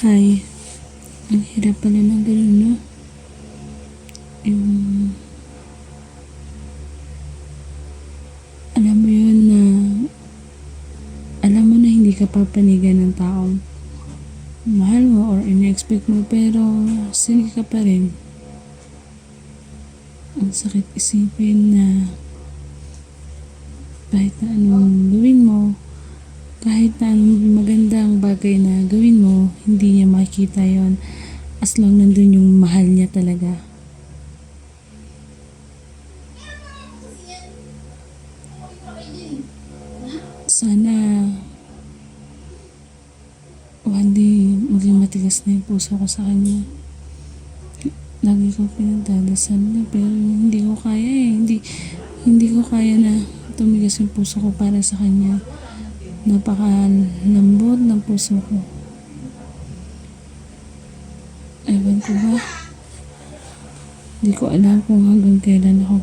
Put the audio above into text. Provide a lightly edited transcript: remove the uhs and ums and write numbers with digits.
Ay, ang hirap pala ng gano'n, no? Yung, alam mo yun na, alam mo na hindi ka papanigan ng taong mahal mo or in-expect mo pero sige ka pa rin. Ang sakit isipin na kahit na anong gawin mo, kahit na anong magandang bagay na gawin mo, hindi niya makikita yon as long nandun yung mahal niya talaga. Sana one day maging matigas na yung puso ko sa kanya. Lagi kong pinagdadasal na pero hindi ko kaya eh. Hindi ko kaya na tumigas yung puso ko para sa kanya. Napakalambot ng puso ko. Ewan ko ba? Hindi ko alam kung hanggang kailan ako